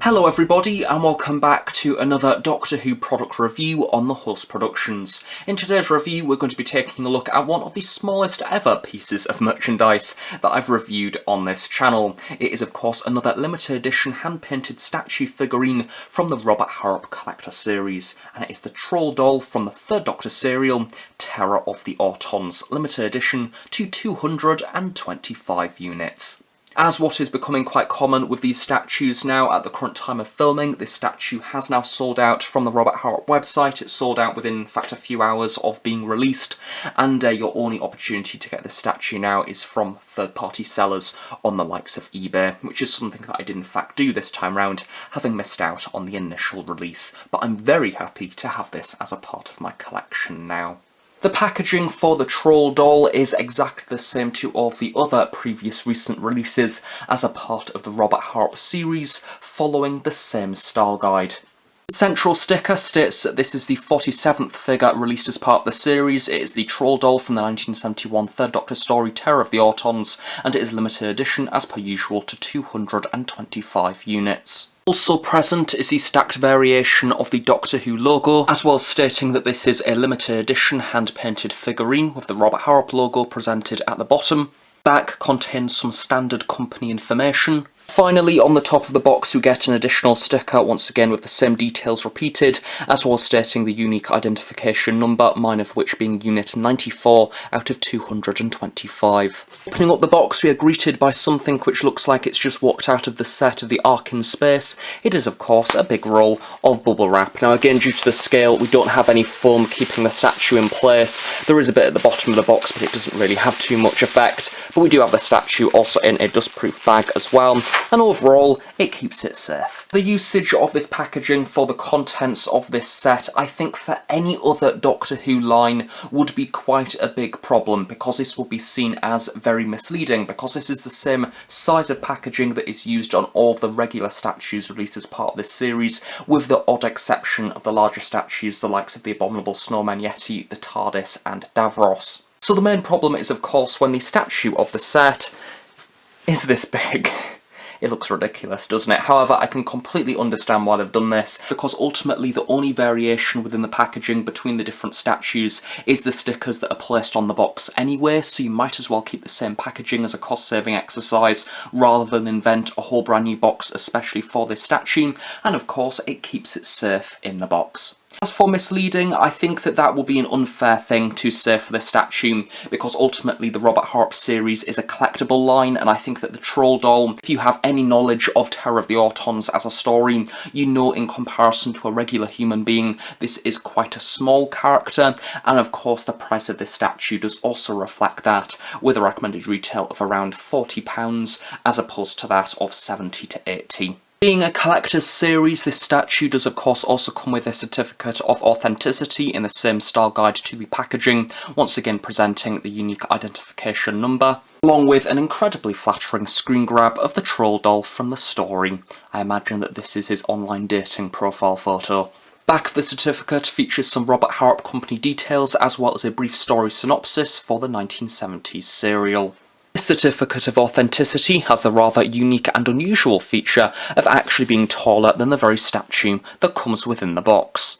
Hello everybody and welcome back to another Doctor Who product review on the Host Productions. In today's review we're going to be taking a look at one of the smallest ever pieces of merchandise that I've reviewed on this channel. It is of course another limited edition hand-painted statue figurine from the Robert Harrop Collector series, and it is the Troll doll from the third Doctor serial, Terror of the Autons, limited edition to 225 units. As what is becoming quite common with these statues now at the current time of filming, this statue has now sold out from the Robert Harrop website. It's sold out within, in fact, a few hours of being released, and your only opportunity to get this statue now is from third-party sellers on the likes of eBay, which is something that I did in fact do this time round, having missed out on the initial release. But I'm very happy to have this as a part of my collection now. The packaging for the Troll doll is exactly the same to all of the other previous recent releases as a part of the Robert Harrop series, following the same style guide. The central sticker states that this is the 47th figure released as part of the series. It is the Troll doll from the 1971 Third Doctor story Terror of the Autons, and it is limited edition as per usual to 225 units. Also present is the stacked variation of the Doctor Who logo, as well as stating that this is a limited edition hand-painted figurine with the Robert Harrop logo presented at the bottom. Back contains some standard company information. Finally, on the top of the box you get an additional sticker, once again with the same details repeated, as well as stating the unique identification number, mine of which being unit 94 out of 225. Opening up the box we are greeted by something which looks like it's just walked out of the set of the Ark in Space. It is of course a big roll of bubble wrap. Now again, due to the scale we don't have any foam keeping the statue in place. There is a bit at the bottom of the box but it doesn't really have too much effect, but we do have the statue also in a dustproof bag as well, and overall it keeps it safe. The usage of this packaging for the contents of this set, I think for any other Doctor Who line would be quite a big problem, because this will be seen as very misleading, because this is the same size of packaging that is used on all of the regular statues released as part of this series, with the odd exception of the larger statues, the likes of the Abominable Snowman Yeti, the TARDIS and Davros. So the main problem is of course when the statue of the set is this big. It looks ridiculous, doesn't it? However, I can completely understand why they've done this, because ultimately the only variation within the packaging between the different statues is the stickers that are placed on the box anyway, so you might as well keep the same packaging as a cost-saving exercise rather than invent a whole brand new box especially for this statue, and of course it keeps it safe in the box. As for misleading, I think that that will be an unfair thing to say for the statue, because ultimately the Robert Harrop series is a collectible line, and I think that the Troll doll, if you have any knowledge of Terror of the Autons as a story, you know in comparison to a regular human being, this is quite a small character, and of course the price of this statue does also reflect that, with a recommended retail of around £40 as opposed to that of £70 to £80. Being a collector's series, this statue does of course also come with a certificate of authenticity in the same style guide to the packaging, once again presenting the unique identification number, along with an incredibly flattering screen grab of the Troll doll from the story. I imagine that this is his online dating profile photo. Back of the certificate features some Robert Harrop company details, as well as a brief story synopsis for the 1970s serial. This certificate of authenticity has the rather unique and unusual feature of actually being taller than the very statue that comes within the box.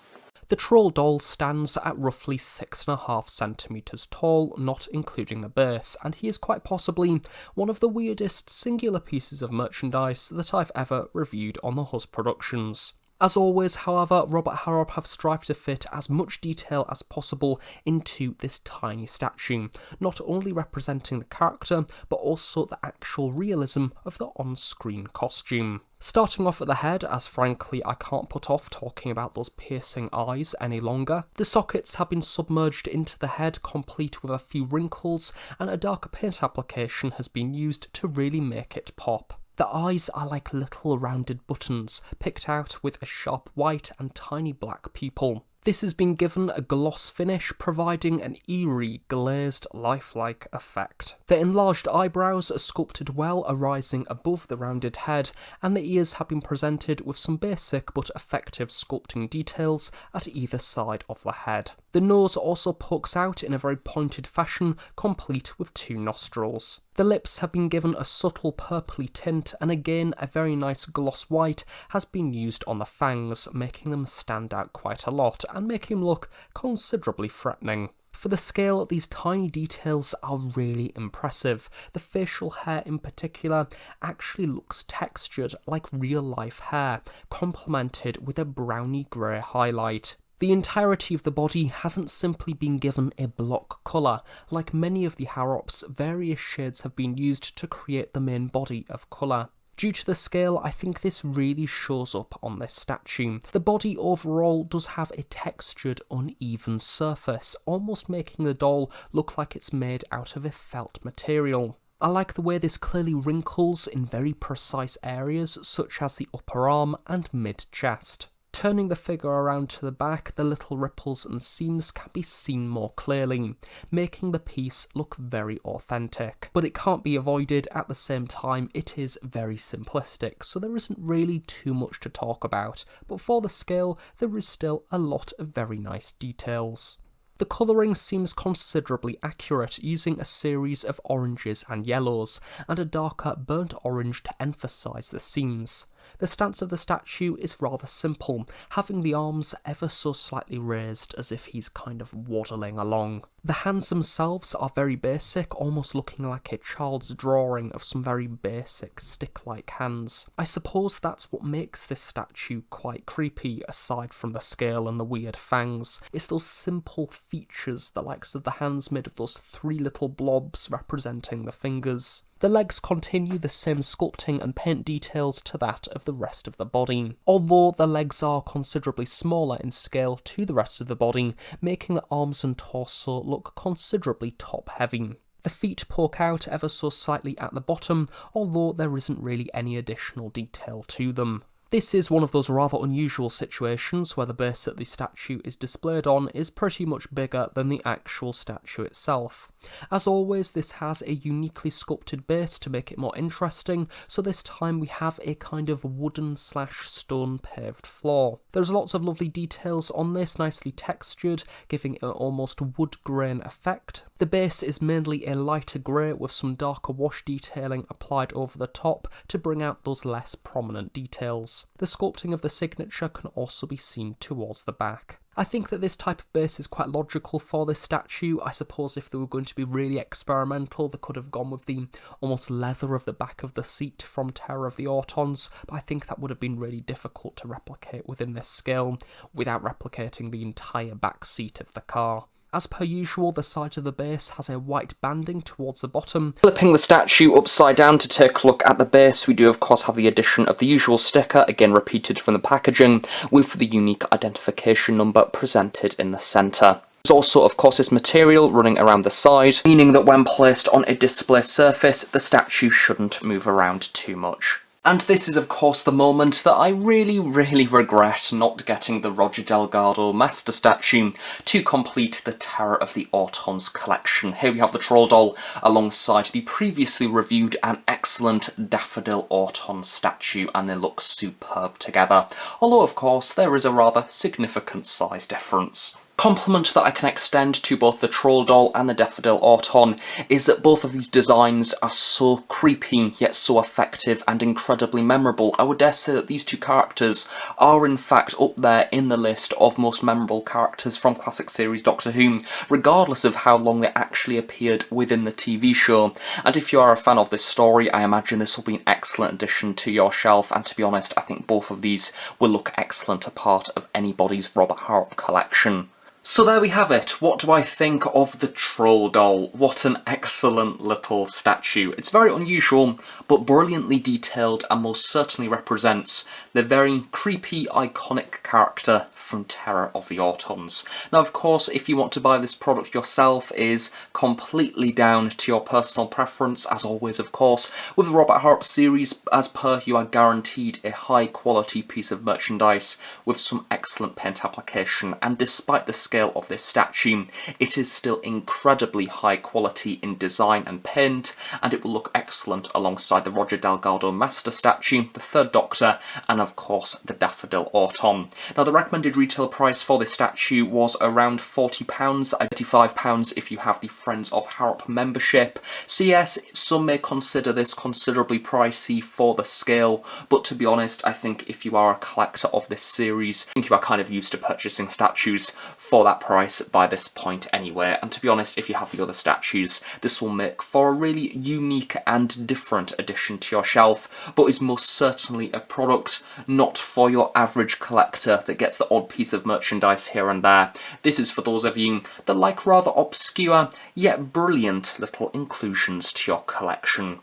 The Troll doll stands at roughly 6.5 centimetres tall, not including the base, and he is quite possibly one of the weirdest singular pieces of merchandise that I've ever reviewed on the Host Productions. As always, however, Robert Harrop have strived to fit as much detail as possible into this tiny statue, not only representing the character, but also the actual realism of the on-screen costume. Starting off at the head, as frankly I can't put off talking about those piercing eyes any longer. The sockets have been submerged into the head, complete with a few wrinkles, and a darker paint application has been used to really make it pop. The eyes are like little rounded buttons, picked out with a sharp white and tiny black pupil. This has been given a gloss finish, providing an eerie, glazed, lifelike effect. The enlarged eyebrows are sculpted well, arising above the rounded head, and the ears have been presented with some basic but effective sculpting details at either side of the head. The nose also pokes out in a very pointed fashion, complete with 2 nostrils. The lips have been given a subtle purpley tint, and again a very nice gloss white has been used on the fangs, making them stand out quite a lot and making them look considerably threatening. For the scale, these tiny details are really impressive. The facial hair in particular actually looks textured like real life hair, complemented with a browny grey highlight. The entirety of the body hasn't simply been given a block colour. Like many of the Harrops, various shades have been used to create the main body of colour. Due to the scale, I think this really shows up on this statue. The body overall does have a textured, uneven surface, almost making the doll look like it's made out of a felt material. I like the way this clearly wrinkles in very precise areas, such as the upper arm and mid-chest. Turning the figure around to the back, the little ripples and seams can be seen more clearly, making the piece look very authentic. But it can't be avoided, at the same time it is very simplistic, so there isn't really too much to talk about, but for the scale there is still a lot of very nice details. The colouring seems considerably accurate, using a series of oranges and yellows, and a darker burnt orange to emphasise the seams. The stance of the statue is rather simple, having the arms ever so slightly raised as if he's kind of waddling along. The hands themselves are very basic, almost looking like a child's drawing of some very basic stick-like hands. I suppose that's what makes this statue quite creepy, aside from the scale and the weird fangs. It's those simple features, the likes of the hands made of those 3 little blobs representing the fingers. The legs continue the same sculpting and paint details to that of the rest of the body, although the legs are considerably smaller in scale to the rest of the body, making the arms and torso look considerably top-heavy. The feet poke out ever so slightly at the bottom, although there isn't really any additional detail to them. This is one of those rather unusual situations where the base that the statue is displayed on is pretty much bigger than the actual statue itself. As always, this has a uniquely sculpted base to make it more interesting, so this time we have a kind of wooden/stone paved floor. There's lots of lovely details on this, nicely textured, giving it an almost wood grain effect. The base is mainly a lighter grey with some darker wash detailing applied over the top to bring out those less prominent details. The sculpting of the signature can also be seen towards the back. I think that this type of base is quite logical for this statue. I suppose if they were going to be really experimental, they could have gone with the almost leather of the back of the seat from Terror of the Autons, but I think that would have been really difficult to replicate within this scale without replicating the entire back seat of the car. As per usual, the side of the base has a white banding towards the bottom. Flipping the statue upside down to take a look at the base, we do of course have the addition of the usual sticker, again repeated from the packaging, with the unique identification number presented in the centre. There's also of course this material running around the side, meaning that when placed on a display surface, the statue shouldn't move around too much. And this is of course the moment that I really regret not getting the Roger Delgado Master statue to complete the Terror of the Autons collection. Here we have the Troll doll alongside the previously reviewed and excellent Daffodil Auton statue, and they look superb together, although of course there is a rather significant size difference. Compliment that I can extend to both the Troll doll and the Daffodil Auton is that both of these designs are so creepy yet so effective and incredibly memorable. I would dare say that these two characters are in fact up there in the list of most memorable characters from classic series Doctor Who, regardless of how long they actually appeared within the TV show. And if you are a fan of this story, I imagine this will be an excellent addition to your shelf, and to be honest, I think both of these will look excellent a part of anybody's Robert Harrop collection. So there we have it. What do I think of the Troll doll? What an excellent little statue. It's very unusual, but brilliantly detailed, and most certainly represents the very creepy, iconic character from Terror of the Autons. Now, of course, if you want to buy this product yourself, is completely down to your personal preference. As always, of course, with the Robert Harrop series, as per, you are guaranteed a high-quality piece of merchandise with some excellent paint application, and despite the scale of this statue, it is still incredibly high quality in design and paint, and it will look excellent alongside the Roger Delgado Master statue, the Third Doctor, and of course the Daffodil Auton. Now, the recommended retail price for this statue was around £40, £35 if you have the Friends of Harrop membership. So yes, some may consider this considerably pricey for the scale, but to be honest, I think if you are a collector of this series, I think you are kind of used to purchasing statues for that price by this point anyway. And to be honest, if you have the other statues, this will make for a really unique and different addition to your shelf, but is most certainly a product not for your average collector that gets the odd piece of merchandise here and there. This is for those of you that like rather obscure yet brilliant little inclusions to your collection.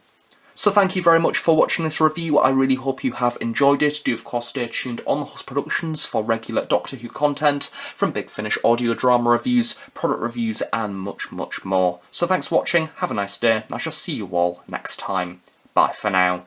So thank you very much for watching this review. I really hope you have enjoyed it. Do of course stay tuned on the Host Productions for regular Doctor Who content from Big Finish audio drama reviews, product reviews and much more. So thanks for watching, have a nice day, I shall see you all next time. Bye for now.